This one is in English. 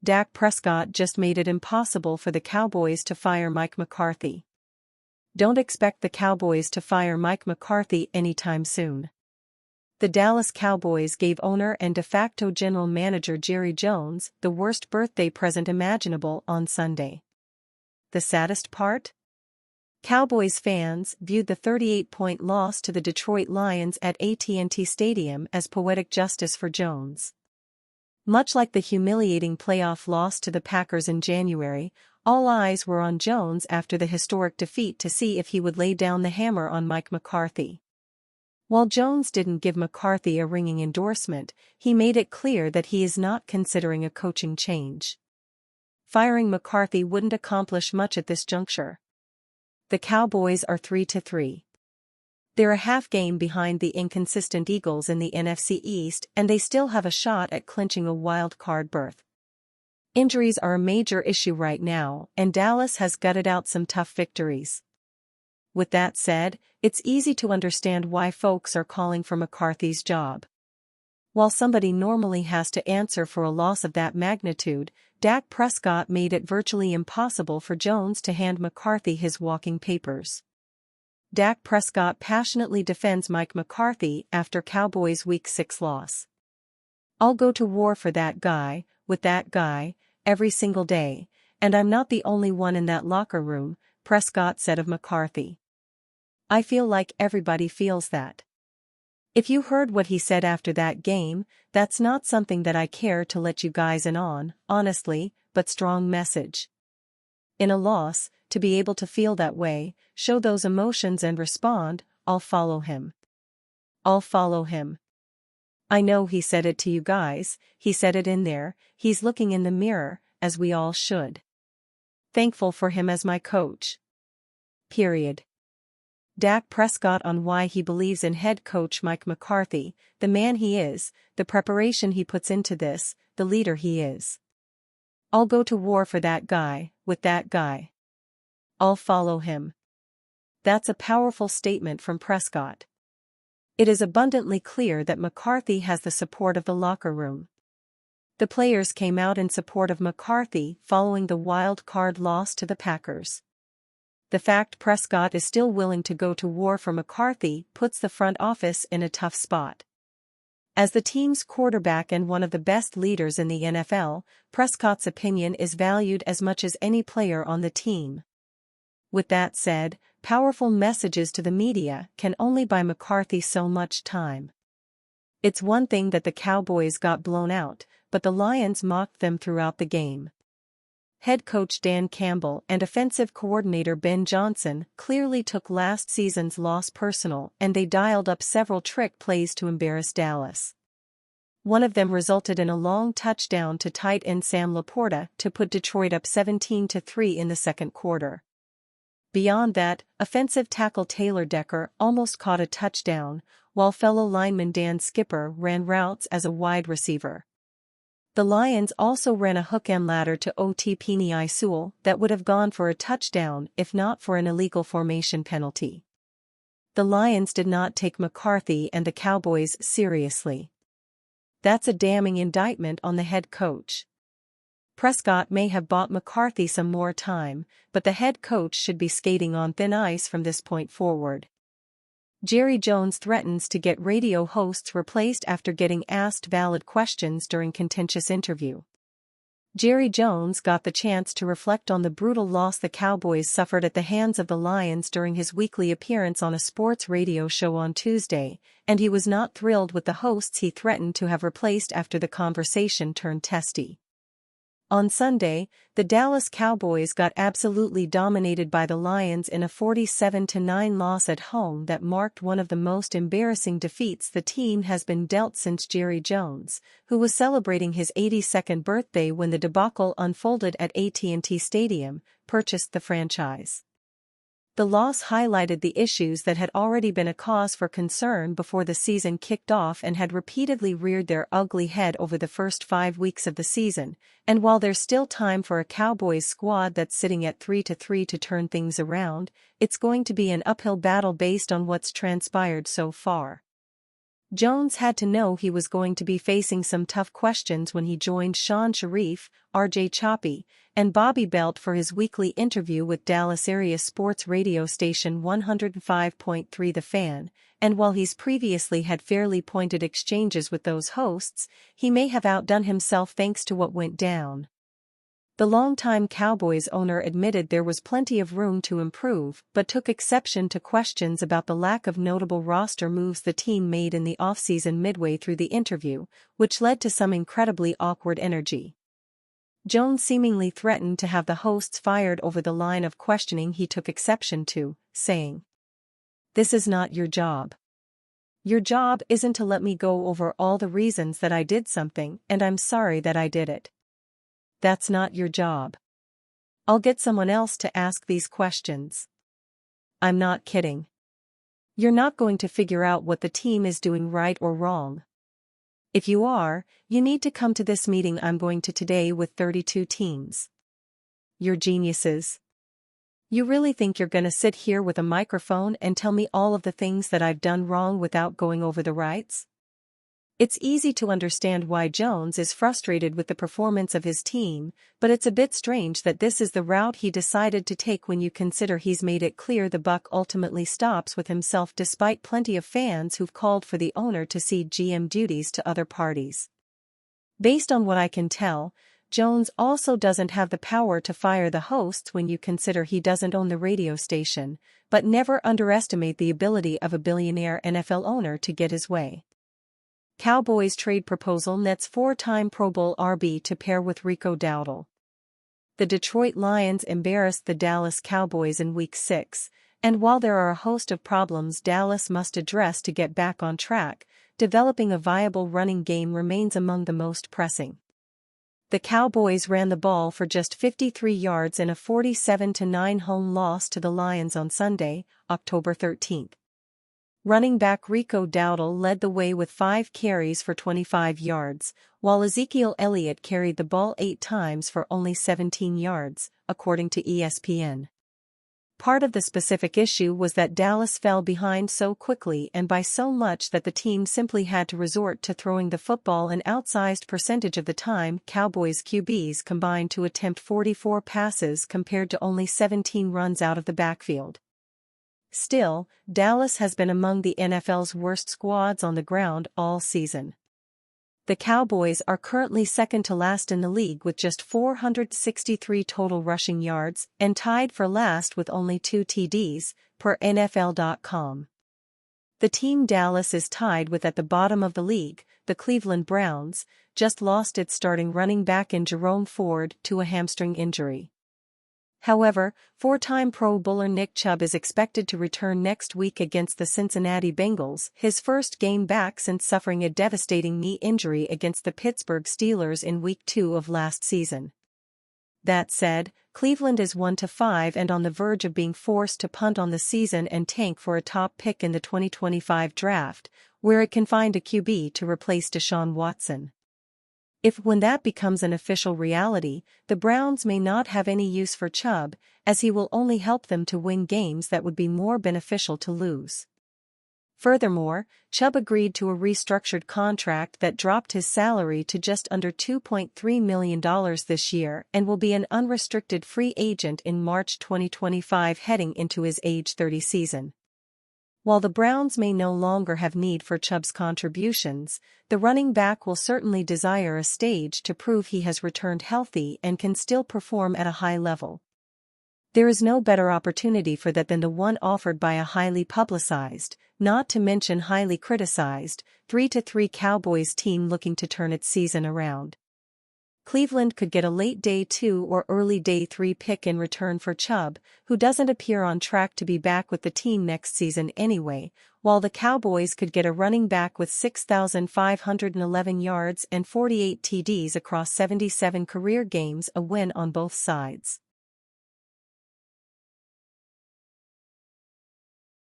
Dak Prescott just made it impossible for the Cowboys to fire Mike McCarthy. Don't expect the Cowboys to fire Mike McCarthy anytime soon. The Dallas Cowboys gave owner and de facto general manager Jerry Jones the worst birthday present imaginable on Sunday. The saddest part? Cowboys fans viewed the 38-point loss to the Detroit Lions at AT&T Stadium as poetic justice for Jones. Much like the humiliating playoff loss to the Packers in January, all eyes were on Jones after the historic defeat to see if he would lay down the hammer on Mike McCarthy. While Jones didn't give McCarthy a ringing endorsement, he made it clear that he is not considering a coaching change. Firing McCarthy wouldn't accomplish much at this juncture. The Cowboys are 3-3. They're a half game behind the inconsistent Eagles in the NFC East, and they still have a shot at clinching a wild card berth. Injuries are a major issue right now, and Dallas has gutted out some tough victories. With that said, it's easy to understand why folks are calling for McCarthy's job. While somebody normally has to answer for a loss of that magnitude, Dak Prescott made it virtually impossible for Jones to hand McCarthy his walking papers. Dak Prescott passionately defends Mike McCarthy after Cowboys' Week 6 loss. "I'll go to war for that guy, with that guy, every single day, and I'm not the only one in that locker room," Prescott said of McCarthy. "I feel like everybody feels that. If you heard what he said after that game, that's not something that I care to let you guys in on, honestly, but strong message. In a loss, to be able to feel that way, show those emotions and respond, I'll follow him. I'll follow him. I know he said it to you guys, he said it in there, he's looking in the mirror, as we all should. Thankful for him as my coach. Period." Dak Prescott on why he believes in head coach Mike McCarthy, the man he is, the preparation he puts into this, the leader he is. "I'll go to war for that guy, with that guy. I'll follow him." That's a powerful statement from Prescott. It is abundantly clear that McCarthy has the support of the locker room. The players came out in support of McCarthy following the wild card loss to the Packers. The fact Prescott is still willing to go to war for McCarthy puts the front office in a tough spot. As the team's quarterback and one of the best leaders in the NFL, Prescott's opinion is valued as much as any player on the team. With that said, powerful messages to the media can only buy McCarthy so much time. It's one thing that the Cowboys got blown out, but the Lions mocked them throughout the game. Head coach Dan Campbell and offensive coordinator Ben Johnson clearly took last season's loss personal, and they dialed up several trick plays to embarrass Dallas. One of them resulted in a long touchdown to tight end Sam Laporta to put Detroit up 17-3 in the second quarter. Beyond that, offensive tackle Taylor Decker almost caught a touchdown, while fellow lineman Dan Skipper ran routes as a wide receiver. The Lions also ran a hook and ladder to OT Penei Sewell that would have gone for a touchdown if not for an illegal formation penalty. The Lions did not take McCarthy and the Cowboys seriously. That's a damning indictment on the head coach. Prescott may have bought McCarthy some more time, but the head coach should be skating on thin ice from this point forward. Jerry Jones threatens to get radio hosts replaced after getting asked valid questions during contentious interview. Jerry Jones got the chance to reflect on the brutal loss the Cowboys suffered at the hands of the Lions during his weekly appearance on a sports radio show on Tuesday, and he was not thrilled with the hosts he threatened to have replaced after the conversation turned testy. On Sunday, the Dallas Cowboys got absolutely dominated by the Lions in a 47-9 loss at home that marked one of the most embarrassing defeats the team has been dealt since Jerry Jones, who was celebrating his 82nd birthday when the debacle unfolded at AT&T Stadium, purchased the franchise. The loss highlighted the issues that had already been a cause for concern before the season kicked off and had repeatedly reared their ugly head over the first 5 weeks of the season, and while there's still time for a Cowboys squad that's sitting at 3-3 to turn things around, it's going to be an uphill battle based on what's transpired so far. Jones had to know he was going to be facing some tough questions when he joined Sean Sharif, R.J. Choppy, and Bobby Belt for his weekly interview with Dallas area sports radio station 105.3 The Fan, and while he's previously had fairly pointed exchanges with those hosts, he may have outdone himself thanks to what went down. The longtime Cowboys owner admitted there was plenty of room to improve but took exception to questions about the lack of notable roster moves the team made in the offseason midway through the interview, which led to some incredibly awkward energy. Jones seemingly threatened to have the hosts fired over the line of questioning he took exception to, saying, "This is not your job. Your job isn't to let me go over all the reasons that I did something and I'm sorry that I did it. That's not your job. I'll get someone else to ask these questions." I'm not kidding. You're not going to figure out what the team is doing right or wrong. If you are, you need to come to this meeting I'm going to today with 32 teams. You're geniuses. You really think you're gonna sit here with a microphone and tell me all of the things that I've done wrong without going over the rights? It's easy to understand why Jones is frustrated with the performance of his team, but it's a bit strange that this is the route he decided to take when you consider he's made it clear the buck ultimately stops with himself despite plenty of fans who've called for the owner to cede GM duties to other parties. Based on what I can tell, Jones also doesn't have the power to fire the hosts when you consider he doesn't own the radio station, but never underestimate the ability of a billionaire NFL owner to get his way. Cowboys trade proposal nets four-time Pro Bowl RB to pair with Rico Dowdle. The Detroit Lions embarrassed the Dallas Cowboys in Week 6, and while there are a host of problems Dallas must address to get back on track, developing a viable running game remains among the most pressing. The Cowboys ran the ball for just 53 yards in a 47-9 home loss to the Lions on Sunday, October 13. Running back Rico Dowdle led the way with 5 carries for 25 yards, while Ezekiel Elliott carried the ball 8 times for only 17 yards, according to ESPN. Part of the specific issue was that Dallas fell behind so quickly and by so much that the team simply had to resort to throwing the football an outsized percentage of the time. Cowboys QBs combined to attempt 44 passes compared to only 17 runs out of the backfield. Still, Dallas has been among the NFL's worst squads on the ground all season. The Cowboys are currently second to last in the league with just 463 total rushing yards and tied for last with only 2 TDs, per NFL.com. The team Dallas is tied with at the bottom of the league, the Cleveland Browns, just lost its starting running back in Jerome Ford to a hamstring injury. However, 4-time Pro Bowler Nick Chubb is expected to return next week against the Cincinnati Bengals, his first game back since suffering a devastating knee injury against the Pittsburgh Steelers in Week 2 of last season. That said, Cleveland is 1-5 and on the verge of being forced to punt on the season and tank for a top pick in the 2025 draft, where it can find a QB to replace Deshaun Watson. When that becomes an official reality, the Browns may not have any use for Chubb, as he will only help them to win games that would be more beneficial to lose. Furthermore, Chubb agreed to a restructured contract that dropped his salary to just under $2.3 million this year and will be an unrestricted free agent in March 2025 heading into his age 30 season. While the Browns may no longer have need for Chubb's contributions, the running back will certainly desire a stage to prove he has returned healthy and can still perform at a high level. There is no better opportunity for that than the one offered by a highly publicized, not to mention highly criticized, 3-3 Cowboys team looking to turn its season around. Cleveland could get a late day 2 or early day 3 pick in return for Chubb, who doesn't appear on track to be back with the team next season anyway, while the Cowboys could get a running back with 6,511 yards and 48 TDs across 77 career games, a win on both sides.